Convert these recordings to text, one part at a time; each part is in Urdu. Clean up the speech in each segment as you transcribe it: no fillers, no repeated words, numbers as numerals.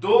2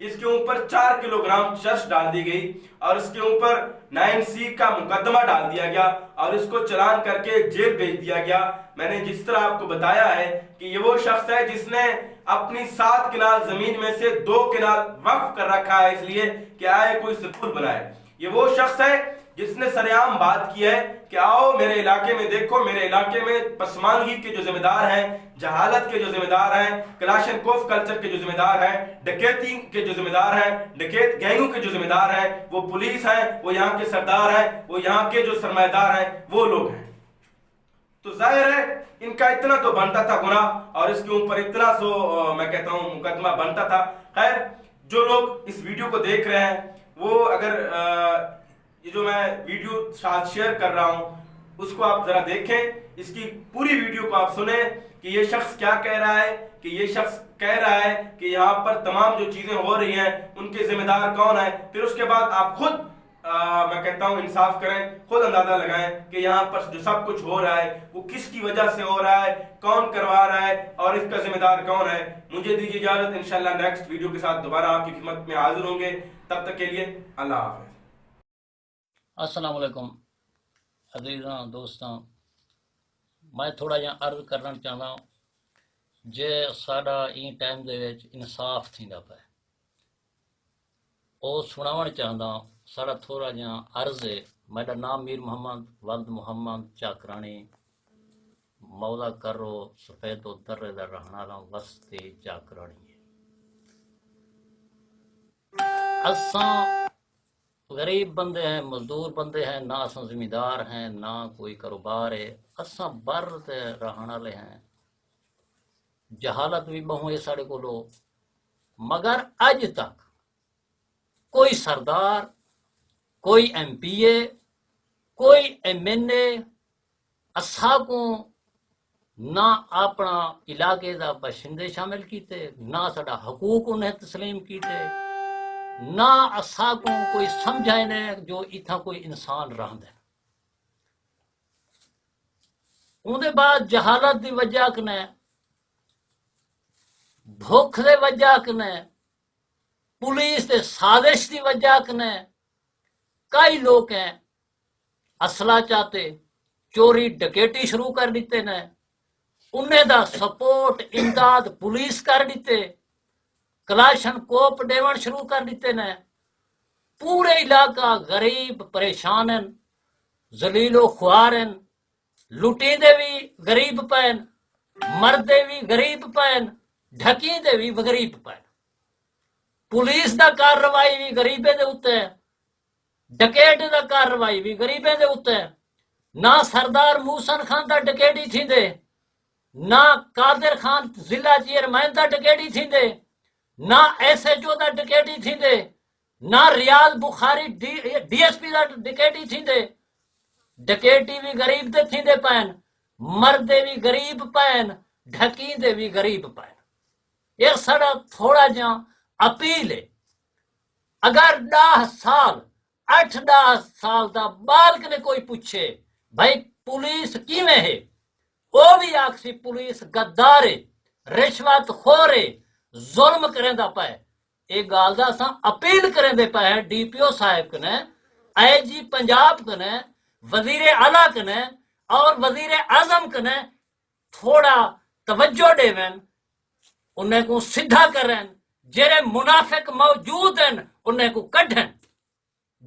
اس کے اوپر 4 کلوگرام چرس ڈال دی گئی اور اس کے اوپر 9C کا مقدمہ ڈال دیا گیا اور اس کو چلان کر کے جیل بھیج دیا گیا۔ میں نے جس طرح آپ کو بتایا ہے کہ یہ وہ شخص ہے جس نے اپنی 7 کنال زمین میں سے 2 کنال وقف کر رکھا ہے اس لیے کہ آئے کوئی سکول بنائے۔ یہ وہ شخص ہے جس نے سریعام بات کی ہے کہ آؤ میرے علاقے میں دیکھو، میرے علاقے میں پسماندگی کے جو ذمہ دار ہیں، جہالت کے جو ذمہ دار ہیں، کلاشن کوف کلچر کے جو ذمہ دار ہیں، ڈکیتی کے جو ذمہ دار ہیں، ڈکیت گینگوں کے جو ذمہ دار ہیں، وہ پولیس ہیں، وہ یہاں کے سردار ہیں، وہ یہاں کے جو سرمایہ دار ہیں، وہ لوگ ہیں۔ تو ظاہر ہے ان کا اتنا تو بنتا تھا گناہ اور اس کے اوپر اتنا میں کہتا ہوں مقدمہ بنتا تھا۔ خیر، جو لوگ اس ویڈیو کو دیکھ رہے ہیں وہ اگر یہ جو میں ویڈیو ساتھ شیئر کر رہا ہوں اس کو آپ ذرا دیکھیں، اس کی پوری ویڈیو کو آپ سنیں کہ یہ شخص کیا کہہ رہا ہے، کہ یہ شخص کہہ رہا ہے کہ یہاں پر تمام جو چیزیں ہو رہی ہیں ان کے ذمہ دار کون ہیں۔ پھر اس کے بعد آپ خود میں کہتا ہوں انصاف کریں، خود اندازہ لگائیں کہ یہاں پر جو سب کچھ ہو رہا ہے وہ کس کی وجہ سے ہو رہا ہے، کون کروا رہا ہے اور اس کا ذمہ دار کون ہے۔ مجھے دیجیے اجازت، انشاءاللہ نیکسٹ ویڈیو کے ساتھ دوبارہ آپ کی خدمت میں حاضر ہوں گے، تب تک کے لیے اللہ حافظ۔ السلام علیکم عزیزاں دوستاں، میں تھوڑا جہا عرض کرنا چاہتا ہوں جے ساڈا این ٹائم دے وچ انصاف تھیندا پیا او سناون چاہتا ہوں۔ ساڈا تھوڑا جہا عرض ہے۔ میرا نام میر محمد ولد محمد چاکرانی، مولا کرو سفید و درے دا رہن والا وسطی چاکرانی ہے۔ اساں غریب بندے ہیں، مزدور بندے ہیں، نہ اساں زمیندار ہیں، نہ کوئی کاروبار ہے، اساں بر تے رہن والے ہیں۔ جہالت بھی بہوں ہے ساڑے کو لو، مگر اج تک کوئی سردار، کوئی ایم پی اے، کوئی ایم این اے اساں کو نہ اپنا علاقے دا باشندے شامل کیتے، نہ ساڈا حقوق انہیں تسلیم کیتے، نہ اساں کو کوئی سمجھائے نے جو اتھا کوئی انسان رہند ہے۔ ان دے بعد جہالت دی وجہ کنے، بھوک دے وجہ کنے، پولیس دے سازش دی وجہ کنے کئی لوگ ہیں اسلحہ چاہتے، چوری ڈکیٹی شروع کر دیتے نے، انہیں دا سپورٹ امداد پولیس کر دیتے، کلاشن کوپ ڈیون شروع کر دیتے نے۔ پورے علاقہ غریب پریشان ہیں، ذلیل و خوار ہیں، لٹی دے بھی غریب پین، مردے بھی غریب پین، ڈھکی دے بھی غریب پین۔ پولیس دا کارروائی بھی غریبے دے اتے ہے، ڈکیٹ دا کارروائی بھی غریبے دے اتے ہے۔ نہ سردار موسن خان دا ڈکیٹی تھی دے، نہ قادر خان ضلع چیئرمین دا ڈکیٹی تھی دے، نہ ایس ایچ او دا ڈکیٹی تھی دے، نہ ریاض بخاری ڈی ایس پی دا ڈکیٹی تھی دے۔ ڈکیٹی بھی غریب دے تھی دے پین، مردے بھی غریب پین، ڈھکی دے بھی غریب پین۔ یہ سڑا تھوڑا جہاں اپیل ہے، اگر 10 سال 8-10 سال دا بالک نے کوئی پوچھے بھائی پولیس کیویں ہے، وہ بھی آکسی پولیس گدار ہے، رشوت خور ہے، ظلم کریں دا پائے۔ ایک گال دا ساں اپیل کریں دے پائے ڈی پی او صاحب کنے، آئی جی پنجاب کنے، وزیر اعلیٰ کنے اور وزیر اعظم کنے تھوڑا توجہ دے وین، انہیں کو سدھا کریں، جرے منافق موجود ہیں انہیں کو کڈھیں،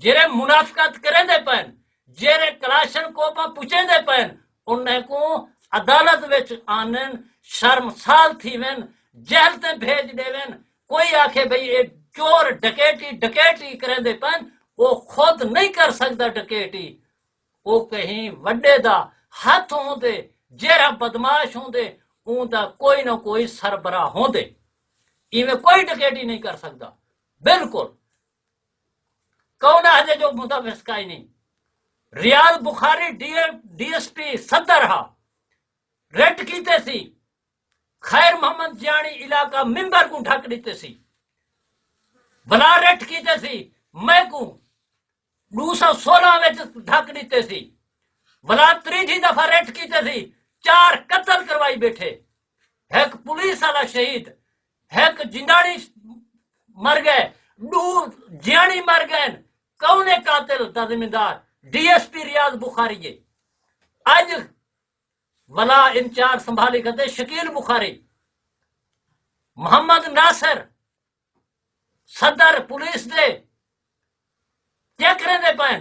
جرے منافقت کریں دے پین، جرے کلاشن کوپا پوچھیں دے پین، انہیں کو عدالت وچ آنن، شرم سال تھی وین، جہل تے بھیج دے وین۔ کوئی آکھے بھئی یہ چور ڈکیٹی کریں دے پین، وہ خود نہیں کر سکتا ڈکیٹی، وہ کہیں وڈے دا ہاتھ ہوں دے، جیرا بدماش ہوں دے، اون دا کوئی نہ کوئی سربراہ ہوں دے، ایویں کوئی ڈکیٹی نہیں کر سکتا۔ بالکل کون ہے جو متفق کائی نہیں۔ ریاض بخاری ڈی ایس پی صدر ہا ریٹ کیتے سی، خیر محمد جیانی علاقہ ممبر کو ڈھک دیتے سی، بلا ریٹ کیتے سی، میں کو 216 میں ڈھک دیتے سی، بلا 3 دفعہ ریٹ کیتے سی، 4 قتل کروائی بیٹھے، ایک پولیس والا شہید، ایک جنداڑی مر گئے، جیانی مر گئے، کون ہے قاتل دا ذمہ دار؟ ڈی ایس پی ریاض بخاری ہے۔ اج ولا انچارج سنبھالی کرتے شکیل بخاری، محمد ناصر صدر پولیس دے کیا کریں دے پین،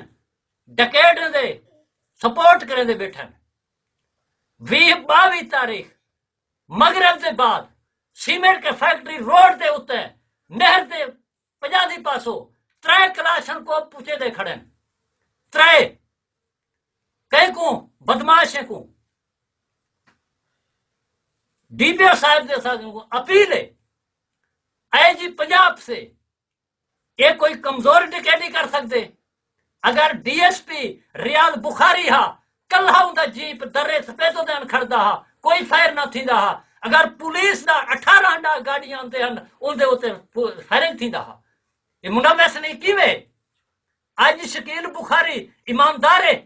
ڈکیٹ دے سپورٹ کریں دے بیٹھن۔ 22 تاریخ مغرب دے بعد سیمنٹ کے فیکٹری روڈ دے اتے نہر دے پجادی پاسو 3 کلاشن کو پوچھے دے کھڑے، 3 کئی کو بدماشیں کو۔ ڈی پی او صاحب دے ساتھ اپیل ہے اے جی پنجاب سے، یہ کوئی کمزور ڈکیٹی کر سکتے؟ اگر ڈی ایس پی ریاض بخاری ہا کلہ ہوں جیپ درے سپیتو دین کھڑدا ہا کوئی فائر نہ تھیندا ہا، اگر پولیس دا 18 گاڑیاں آندے ہن ان دے اوتے فائرنگ تھیندا ہا۔ یہ منوس نہیں کیویں؟ اج شکیل بخاری ایماندار ہے،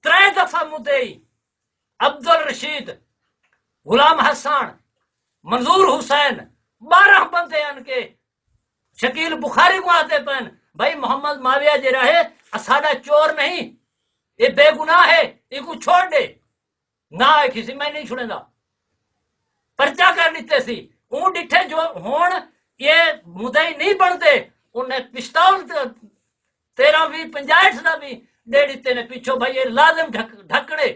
3 دفعہ مدعی عبد الرشید، غلام حسان، منظور حسین 12 بندے ان کے شکیل بخاری کو آتے پن بھائی محمد معاویہ جی رہے اساڑا چور نہیں، یہ بے گناہ ہے، یہ کو چھوڑ دے نہ ہے کسی میں نہیں چھوڑے دا پرچہ کر لیتے سی۔ اون ڈٹھے جو ہون یہ مدعی نہیں بنتے، انہیں پستول 13-20-50 دا بھی دے دیتے نے پیچھو بھائی یہ لازم ڈھکڑے۔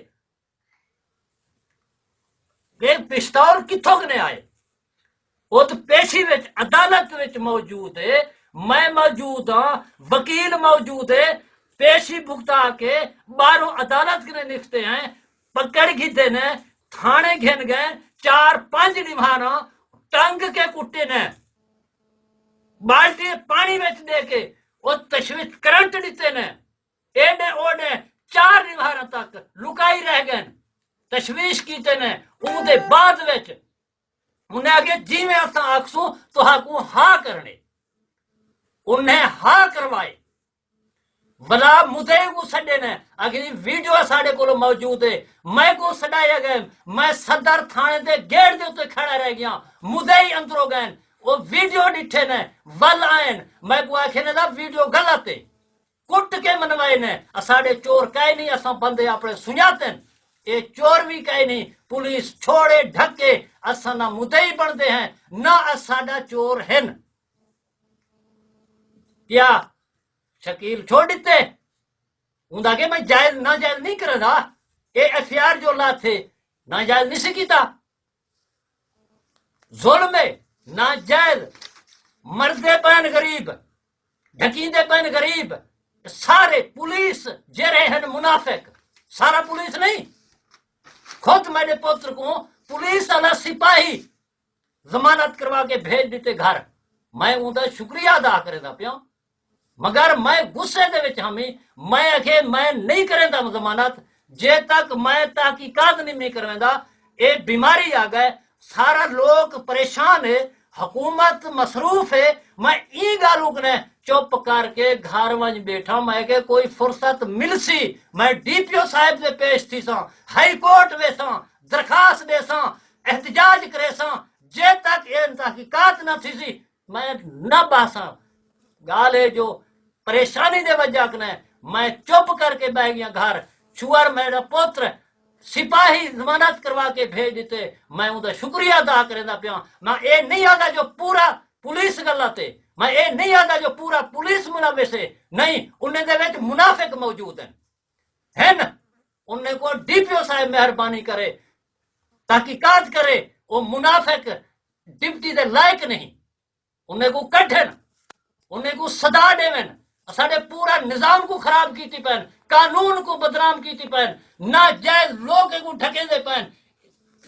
یہ پستول کتھوں کنے آئے؟ وہ تو پیشی وچ عدالت وچ موجود ہے، میں موجود ہاں، وکیل موجود ہے، پیشی بھگتا کے باہروں عدالت کے نکتے ہیں، پکڑ گھتے نے تھانے گھن گئے، 4-5 نمانا ٹنگ کے کٹے نے بالٹی پانی وچ دے کے وہ تشویش کرنٹ دیتے نے ایڈے اوڈے 4 نمانا تک لکائی رہ گئے، تشویش کیتے نے۔ اون دے بعد وچ انہیں آگے جی میں اساں آکسوں تو ہاکوں ہاں کرنے، انہیں ہاں کروائے بلا مدعے کو سڈے نے آگے ویڈیو ساڑے کو موجود ہے، میں کو سڈایا گئے، میں صدر تھانے دے گیٹ دے اتنے کھڑا رہ گیا، مدعے اندروں گئے وہ ویڈیو ڈٹھے نے ول آئین، میں کو آکھے نے دا ویڈیو غلط ہے، کٹ کے منوائے نے ساڑے چور کہے نہیں، اساں بندے اپنے سنجاتے ہیں، یہ چور بھی کہے نہیں، پولیس چھوڑے ڈھکے اساں نہ مدعی بندے ہیں نہ اساڑا چور ہیں۔ کیا شکیل چھوڑ دیتے؟ اندھا کہ میں جائز ناجائز نہیں کرے دا، اے ایف آر جو لا تھے ناجائز نہیں سکیتا، ظلم ہے ناجائز، مردے پین غریب ڈھکیندے پین غریب، سارے پولیس جرے ہیں منافق، سارا پولیس نہیں، خود میرے پوتر کو پولیس والا سپاہی ضمانت کروا کے بھیج دیتے گھر، میں اندھا شکریہ ادا کرے دا پیوں، مگر میں غصے دے وچ ہمیں میں اکھے میں نہیں کریں دا ضمانت جے تک میں تحقیقات نہیں کریں دا، اے بیماری آ گئے، سارا لوگ پریشان ہے، حکومت مصروف ہے، میں ای گالوں نے چپ کر کے گھر ونج بیٹھا، میں کہ کوئی فرصت مل سی میں ڈی پی او صاحب سے پیش تھی ساں، ہائی کورٹ وے ساں، درخواست دے ساں، احتجاج کرے ساں، جے تک یہ تحقیقات نہ تھی سی میں نہ باساں گالے جو پریشانی دے وجہ کنے میں چپ کر کے بہ گیا گھر، چور میرا پوتر سپاہی ضمانت کروا کے بھیج دیتے، میں ان کا شکریہ ادا کرنا پیا، میں اے نہیں آتا جو پورا پولیس غلط ہے، میں اے نہیں آتا جو پورا پولیس ملوث ہے، نہیں، انہیں دے وچ منافق موجود ہیں نا، انہیں کو ڈی پی او صاحب مہربانی کرے تحقیقات کرے، وہ منافق ڈپٹی دے لائق نہیں، انہیں کو کٹھن، انہیں کو صدا دیون، ساڑے پورا نظام کو خراب کیتی پہن، قانون کو بدنام کیتی پہن، ناجائز لوگ کو ڈھکے دے پہن،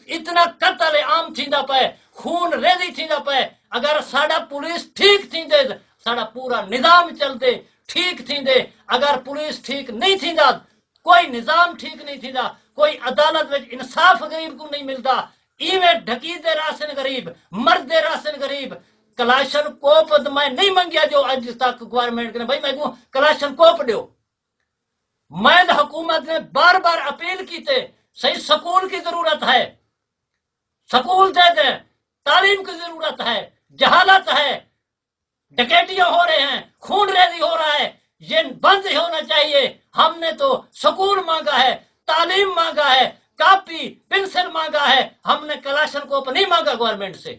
اتنا قتل عام تھیندا پے، خون ریزی تھیندا پے، اگر ساڑا پولیس ٹھیک تھیندے ساڑا پورا نظام چلتے ٹھیک تھیندے، اگر پولیس ٹھیک نہیں تھیندا کوئی نظام ٹھیک نہیں تھیندا، کوئی عدالت وچ انصاف غریب کو نہیں ملتا، ایویں ڈھکی دے راسن غریب، مرد دے راسن غریب، کلاشن کوپ میں نہیں منگیا جو اج تک گورنمنٹ نے، بھائی میں کو کلاشن کوپ دیو، میں حکومت نے بار بار اپیل کیتے، صحیح سکول کی ضرورت ہے، سکول دے دیں، تعلیم کی ضرورت ہے، جہالت ہے، ڈکیٹیاں ہو رہے ہیں، خون ریزی ہو رہا ہے، یہ بند ہونا چاہیے۔ ہم نے تو سکول مانگا ہے، تعلیم مانگا ہے، کاپی پنسل مانگا ہے، ہم نے کلاشن کوپ نہیں مانگا گورنمنٹ سے۔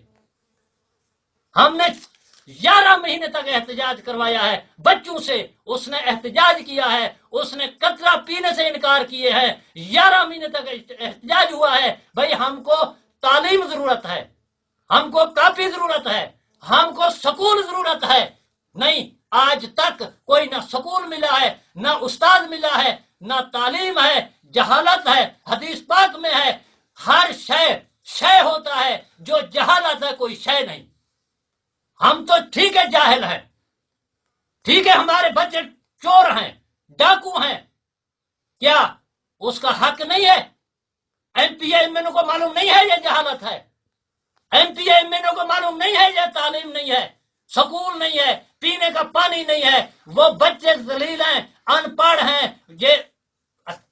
ہم نے 11 مہینے تک احتجاج کروایا ہے بچوں سے، اس نے احتجاج کیا ہے، اس نے قطرہ پینے سے انکار کیے ہیں، 11 مہینے تک احتجاج ہوا ہے۔ بھائی ہم کو تعلیم ضرورت ہے، ہم کو کاپی ضرورت ہے، ہم کو سکول ضرورت ہے۔ نہیں، آج تک کوئی نہ سکول ملا ہے، نہ استاد ملا ہے، نہ تعلیم ہے، جہالت ہے۔ حدیث پاک میں ہے ہر شے ہوتا ہے، جو جہالت ہے کوئی شے نہیں۔ ہم تو ٹھیک ہے جاہل ہیں، ٹھیک ہے ہمارے بچے چور ہیں، ڈاکو ہیں، کیا اس کا حق نہیں ہے؟ ایم پی ایم این کو معلوم نہیں ہے یہ جہالت ہے؟ ایم پی ایم این کو معلوم نہیں ہے یہ تعلیم نہیں ہے، سکول نہیں ہے، پینے کا پانی نہیں ہے؟ وہ بچے ذلیل ہیں، ان پڑھ ہیں، یہ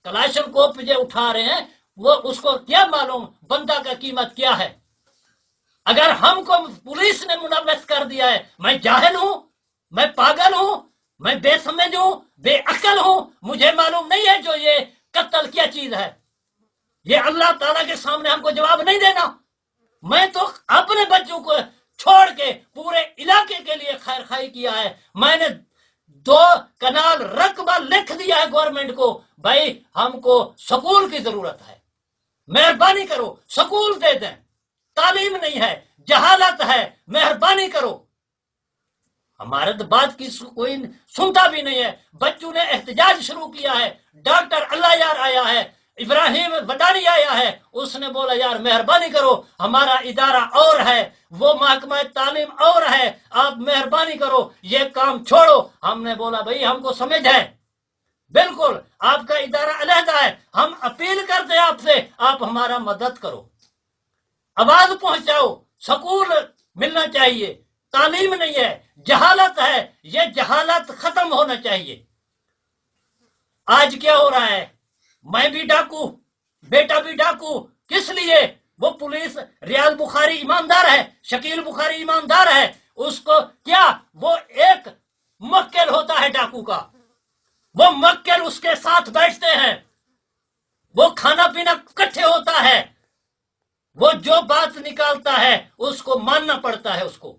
کلاشن کوپ جو اٹھا رہے ہیں، وہ اس کو کیا معلوم بندہ کا قیمت کیا ہے؟ اگر ہم کو پولیس نے ملوث کر دیا ہے، میں جاہل ہوں، میں پاگل ہوں، میں بے سمجھ ہوں، بے عقل ہوں، مجھے معلوم نہیں ہے جو یہ قتل کیا چیز ہے؟ یہ اللہ تعالیٰ کے سامنے ہم کو جواب نہیں دینا؟ میں تو اپنے بچوں کو چھوڑ کے پورے علاقے کے لیے خیر خواہی کیا ہے۔ میں نے 2 کنال رقبہ لکھ دیا ہے گورنمنٹ کو، بھائی ہم کو سکول کی ضرورت ہے، مہربانی کرو سکول دے دیں۔ تعلیم نہیں ہے، جہالت ہے، مہربانی کرو۔ ہمارے تو بات کی کوئی سنتا بھی نہیں ہے۔ بچوں نے احتجاج شروع کیا ہے، ڈاکٹر اللہ یار آیا ہے، ابراہیم وڈانی آیا ہے، اس نے بولا یار مہربانی کرو، ہمارا ادارہ اور ہے، وہ محکمہ تعلیم اور ہے، آپ مہربانی کرو یہ کام چھوڑو۔ ہم نے بولا بھائی ہم کو سمجھ ہے، بالکل آپ کا ادارہ علیحدہ ہے، ہم اپیل کرتے ہیں آپ سے، آپ ہمارا مدد کرو، آواز پہنچاؤ، سکول ملنا چاہیے، تعلیم نہیں ہے، جہالت ہے، یہ جہالت ختم ہونا چاہیے۔ آج کیا ہو رہا ہے؟ میں بھی ڈاکو، بیٹا بھی ڈاکو، کس لیے؟ وہ پولیس، ریاض بخاری ایماندار ہے، شکیل بخاری ایماندار ہے، اس کو کیا وہ ایک مکل ہوتا ہے ڈاکو کا، وہ مکل اس کے ساتھ بیٹھتے ہیں، وہ کھانا پینا کٹھے ہوتا ہے، وہ جو بات نکالتا ہے اس کو ماننا پڑتا ہے، اس کو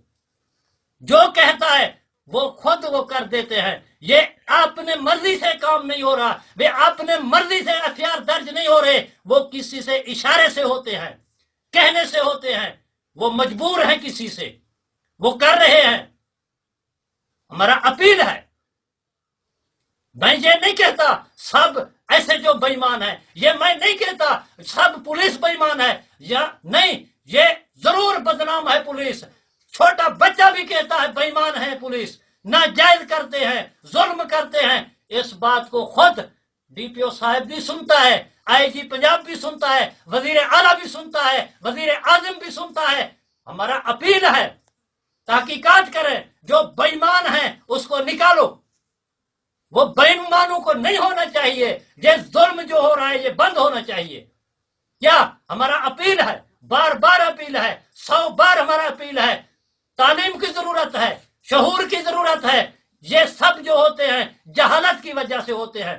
جو کہتا ہے وہ خود وہ کر دیتے ہیں۔ یہ اپنے مرضی سے کام نہیں ہو رہا، وہ اپنے مرضی سے ہتھیار درج نہیں ہو رہے، وہ کسی سے اشارے سے ہوتے ہیں، کہنے سے ہوتے ہیں، وہ مجبور ہیں کسی سے، وہ کر رہے ہیں۔ ہمارا اپیل ہے، میں یہ نہیں کہتا سب ایسے جو بے ایمان ہے، یہ میں نہیں کہتا سب پولیس بے ایمان ہے، یا نہیں، یہ ضرور بدنام ہے پولیس، چھوٹا بچہ بھی کہتا ہے بے ایمان ہے پولیس، ناجائز کرتے ہیں، ظلم کرتے ہیں۔ اس بات کو خود ڈی پی او صاحب بھی سنتا ہے، آئی جی پنجاب بھی سنتا ہے، وزیر اعلیٰ بھی سنتا ہے، وزیر اعظم بھی سنتا ہے۔ ہمارا اپیل ہے تحقیقات کریں، جو بے ایمان ہیں اس کو نکالو، وہ بے ایمانوں کو نہیں ہونا چاہیے، یہ ظلم جو ہو رہا ہے یہ بند ہونا چاہیے۔ کیا ہمارا اپیل ہے، بار بار اپیل ہے، 100 بار ہمارا اپیل ہے، تعلیم کی ضرورت ہے، شعور کی ضرورت ہے۔ یہ سب جو ہوتے ہیں جہالت کی وجہ سے ہوتے ہیں۔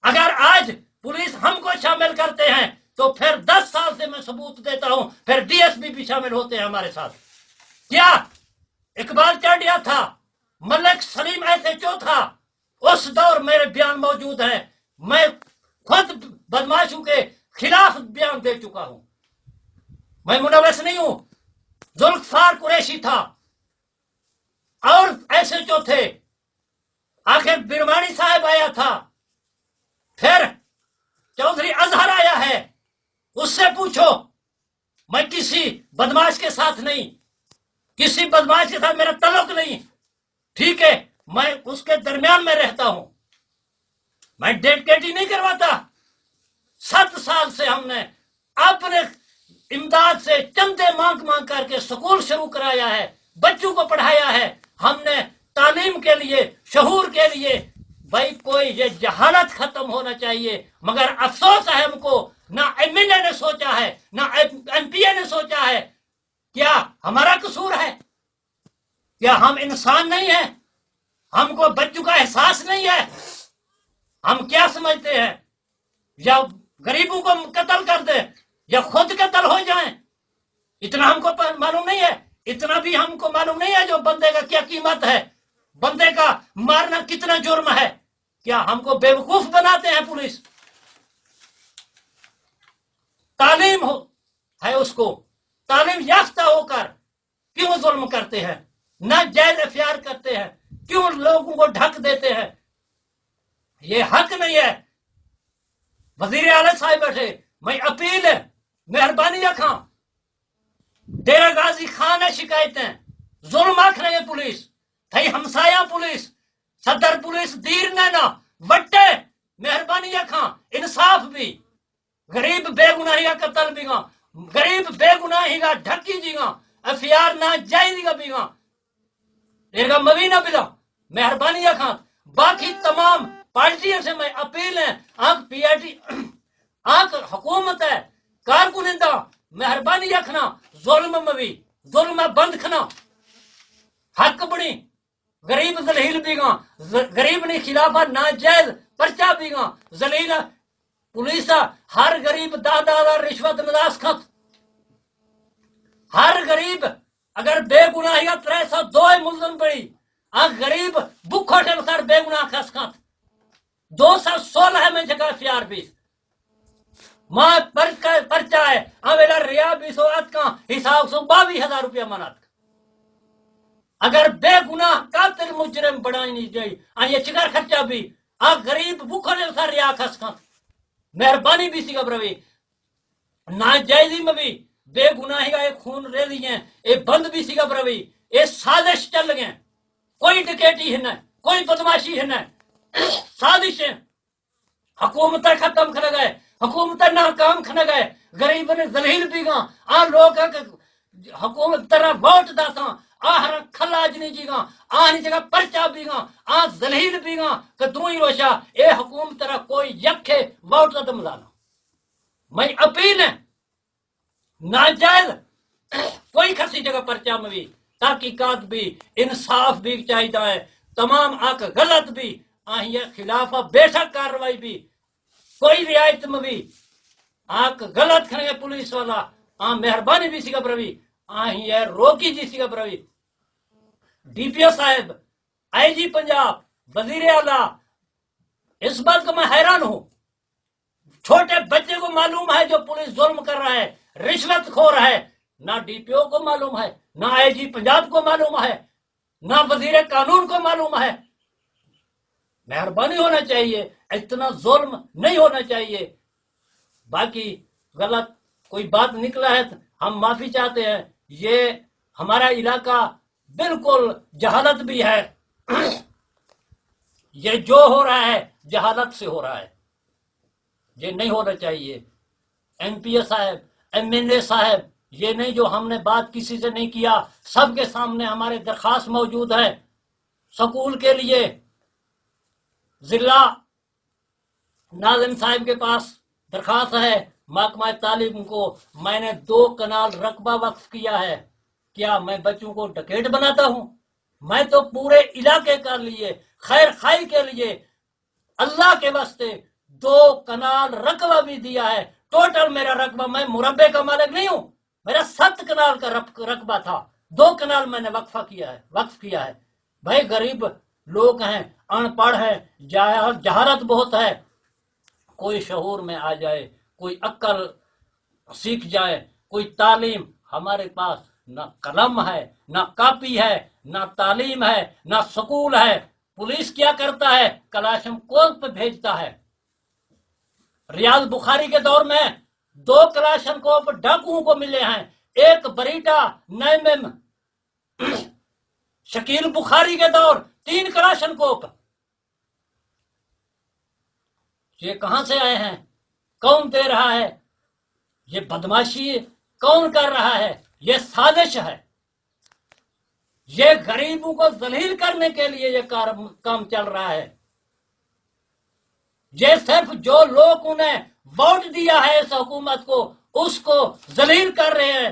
اگر آج پولیس ہم کو شامل کرتے ہیں تو پھر 10 سال سے میں ثبوت دیتا ہوں پھر ڈی ایس پی بھی شامل ہوتے ہیں ہمارے ساتھ۔ کیا اقبال چاڈیا تھا، ملک سلیم ایسے چو تھا، اس دور میرے بیان موجود ہیں، میں خود بدماشوں کے خلاف بیان دے چکا ہوں، میں ملوث نہیں ہوں۔ ذوالفقار قریشی تھا اور ایسے جو تھے، آخر برمانی صاحب آیا تھا، پھر چودھری اظہر آیا ہے، اس سے پوچھو، میں کسی بدماش کے ساتھ نہیں، کسی بدماش کے ساتھ میرا تعلق نہیں، ٹھیک ہے، میں اس کے درمیان میں رہتا ہوں، میں ڈیڈکیٹی نہیں کرواتا۔ 7 سال سے ہم نے اپنے امداد سے چندے مانگ مانگ کر کے سکول شروع کرایا ہے، بچوں کو پڑھایا ہے، ہم نے تعلیم کے لیے، شعور کے لیے۔ بھائی کوئی یہ جہالت ختم ہونا چاہیے، مگر افسوس ہے ہم کو، نہ ایم ایل اے نے سوچا ہے، نہ ایم پی اے نے سوچا ہے۔ کیا ہمارا قصور ہے؟ کیا ہم انسان نہیں ہیں؟ ہم کو بچوں کا احساس نہیں ہے؟ ہم کیا سمجھتے ہیں؟ یا غریبوں کو قتل کر دیں یا خود قتل ہو جائیں؟ اتنا ہم کو معلوم نہیں ہے؟ اتنا بھی ہم کو معلوم نہیں ہے جو بندے کا کیا قیمت ہے، بندے کا مارنا کتنا جرم ہے؟ کیا ہم کو بیوقوف بناتے ہیں پولیس؟ تعلیم ہے اس کو، تعلیم یافتہ ہو کر کیوں ظلم کرتے ہیں، ناجائز اختیار کرتے ہیں، کیوں لوگوں کو ڈھک دیتے ہیں؟ یہ حق نہیں ہے۔ وزیر اعلیٰ صاحب بیٹھے، میں اپیل ہے، مہربانی رکھاں، ڈیرہ غازی خان ہے شکایتیں، ظلم آکھ رہے پولیس، تھئی ہمسایہ پولیس، صدر پولیس دیر نینا وٹے، مہربانی رکھاں، انصاف بھی، غریب بے گناہی کا قتل بھی گا، غریب بے گناہی کا ڈھکی جی گا، افیار نہ جائز گا بھی گا، دیرگا موی نہ بلا، مہربانی رکھاں۔ باقی تمام پارٹیوں سے میں اپیل ہے، آنکھ پی آئی ٹی آنکھ حکومت ہے، کارکنندہ مہربانی رکھنا، ظلم موی ظلم بند کھنا، حق بڑی، غریب ذلیل بھی گا، غریب نے خلافہ ناجائز پرچہ بھی گا، ذلیل پولیسا ہر غریب 10,000 رشوت نداس کھت، ہر غریب اگر بے گناہی کا 302 ملزم پڑی، غریب بکھو ٹھل سر بے گناہ کھس کھت، 216 میں جگہ اختیار بھی ماں پرچہ ہے، اویلا ریا بھی سو ات کا حساب سو 22,000 روپیہ منات، اگر بے گناہ قاتل مجرم بڑھائی نہیں جائی یہ چکر خرچہ بھی غریب بکھو ٹھل سر ریا کھس کھت، مہربانی بھی سی کا بروی ناجائزی میں بھی بے گناہی کا ایک خون ریزی ہیں، ایک بند بھی سی کا بروی، ایک سازش چل گئے، کوئی ڈکیٹی ہے نہ کوئی بدماشی ہے نہ، سازش ہے، حکومت ختم کھنے گئے، حکومت ناکام کھنے گئے، غریب نے ذلیل بھی گا، لوگ حکومت طرح ووٹ داتا ہر کھلاج نہیں جی گا، نہیں جگہ پرچہ بھی گا، ذلیل بھی گا کہ دوئی روشا اے حکومت طرح کوئی یکھے ووٹ دم لانا، میں اپیل ہے ناجائز کوئی خرسی جگہ پرچہ میں بھی تحقیقات بھی انصاف بھی چاہیے ہے، تمام آنکھ غلط بھی یہ خلاف بے شک کارروائی بھی کوئی رعایت میں بھی آنکھ غلط کھنے پولیس والا مہربانی بھی سی کا بروی یہ روکی جی سی کا بروی ڈی پی او صاحب، آئی جی پنجاب، وزیر اعلیٰ، اس بات کو میں حیران ہوں، چھوٹے بچے کو معلوم ہے جو پولیس ظلم کر رہا ہے، رشوت خور ہے، نہ ڈی پی او کو معلوم ہے، نہ آئی جی پنجاب کو معلوم ہے، نہ وزیر قانون کو معلوم ہے۔ مہربانی ہونا چاہیے، اتنا ظلم نہیں ہونا چاہیے۔ باقی غلط کوئی بات نکلا ہے تو ہم معافی چاہتے ہیں، یہ ہمارا علاقہ بالکل جہالت بھی ہے، یہ جو ہو رہا ہے جہالت سے ہو رہا ہے، یہ نہیں ہونا چاہیے۔ ایم پی اے صاحب، ایم این اے صاحب، یہ نہیں جو ہم نے بات کسی سے نہیں کیا، سب کے سامنے ہمارے درخواست موجود ہے، سکول کے لیے ضلع ناظم صاحب کے پاس درخواست ہے، محکمہ تعلیم کو میں نے 2 کنال رقبہ وقف کیا ہے، کیا میں بچوں کو ڈکیٹ بناتا ہوں؟ میں تو پورے علاقے کے لیے خیر خائی کے لیے اللہ کے واسطے 2 کنال رقبہ بھی دیا ہے، ٹوٹل میرا رقبہ، میں مربع کا مالک نہیں ہوں، میرا 7 کنال کا رقبہ تھا، 2 کنال میں نے وقف کیا ہے۔ بھائی غریب لوگ ہیں، ان پڑھ ہے، جہالت بہت ہے، کوئی شعور میں آ جائے، کوئی عقل سیکھ جائے، کوئی تعلیم، ہمارے پاس نہ قلم ہے، نہ کاپی ہے، نہ تعلیم ہے، نہ سکول ہے۔ پولیس کیا کرتا ہے؟ کلاشن کوپ پہ بھیجتا ہے۔ ریاض بخاری کے دور میں 2 کلاشن کوپ ڈاکوؤں کو ملے ہیں، ایک بریٹا نائمم، شکیل بخاری کے دور 3 کلاشن کوپ، یہ کہاں سے آئے ہیں؟ کون دے رہا ہے؟ یہ بدماشی کون کر رہا ہے؟ یہ سازش ہے، یہ غریبوں کو ذلیل کرنے کے لیے یہ کام چل رہا ہے۔ یہ صرف جو لوگ انہیں ووٹ دیا ہے اس حکومت کو، اس کو ذلیل کر رہے ہیں،